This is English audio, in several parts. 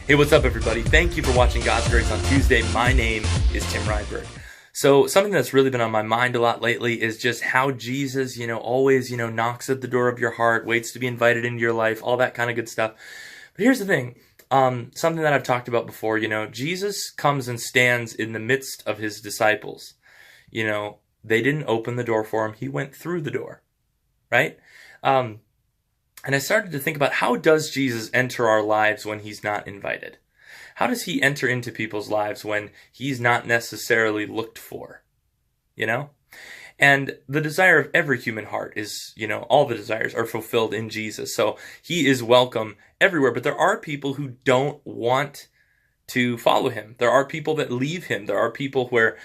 Hey, what's up, everybody? Thank you for watching God's Grace on Tuesday. My name is Tim Reinberg. So something that's really been on my mind a lot lately is just how Jesus, always, knocks at the door of your heart, waits to be invited into your life, all that kind of good stuff. But here's the thing, something that I've talked about before, Jesus comes and stands in the midst of his disciples. They didn't open the door for him. He went through the door, right? And I started to think about, how does Jesus enter our lives when he's not invited? How does he enter into people's lives when he's not necessarily looked for? And the desire of every human heart is, all the desires are fulfilled in Jesus. So he is welcome everywhere. But there are people who don't want to follow him. There are people that leave him. There are people where,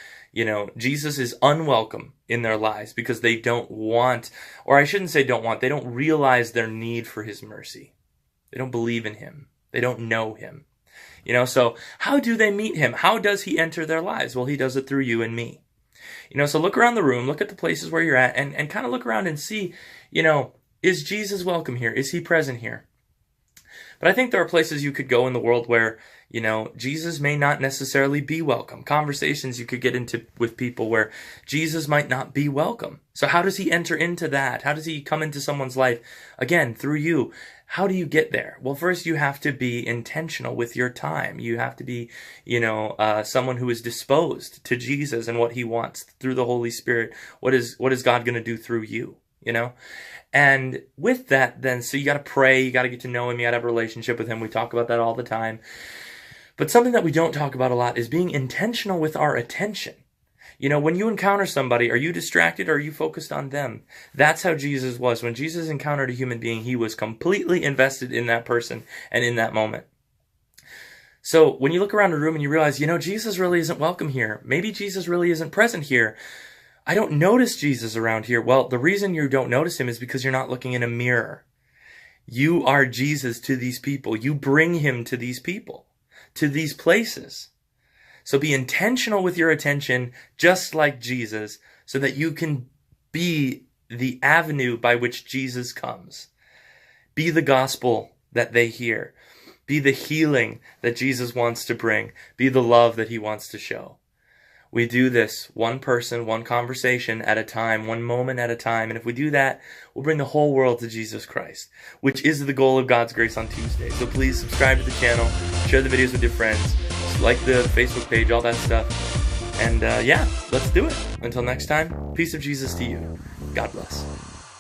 Jesus is unwelcome in their lives because they don't want, or I shouldn't say don't want, they don't realize their need for his mercy. They don't believe in him. They don't know him. So how do they meet him? How does he enter their lives? Well, he does it through you and me. So look around the room, look at the places where you're at, and kind of look around and see, is Jesus welcome here? Is he present here? But I think there are places you could go in the world where, Jesus may not necessarily be welcome. Conversations you could get into with people where Jesus might not be welcome. So how does he enter into that? How does he come into someone's life? Again, through you. How do you get there? Well, first you have to be intentional with your time. You have to be, someone who is disposed to Jesus and what he wants through the Holy Spirit. What is God going to do through you? And with that, then, so you got to pray, you got to get to know him, you got to have a relationship with him. We talk about that all the time. But something that we don't talk about a lot is being intentional with our attention. When you encounter somebody, are you distracted or are you focused on them? That's how Jesus was. When Jesus encountered a human being, he was completely invested in that person and in that moment. So when you look around a room and you realize, Jesus really isn't welcome here. Maybe Jesus really isn't present here. I don't notice Jesus around here. Well, the reason you don't notice him is because you're not looking in a mirror. You are Jesus to these people. You bring him to these people, to these places. So be intentional with your attention, just like Jesus, so that you can be the avenue by which Jesus comes. Be the gospel that they hear. Be the healing that Jesus wants to bring. Be the love that he wants to show. We do this one person, one conversation at a time, one moment at a time. And if we do that, we'll bring the whole world to Jesus Christ, which is the goal of God's Grace on Tuesday. So please subscribe to the channel, share the videos with your friends, like the Facebook page, all that stuff. And let's do it. Until next time, peace of Jesus to you. God bless.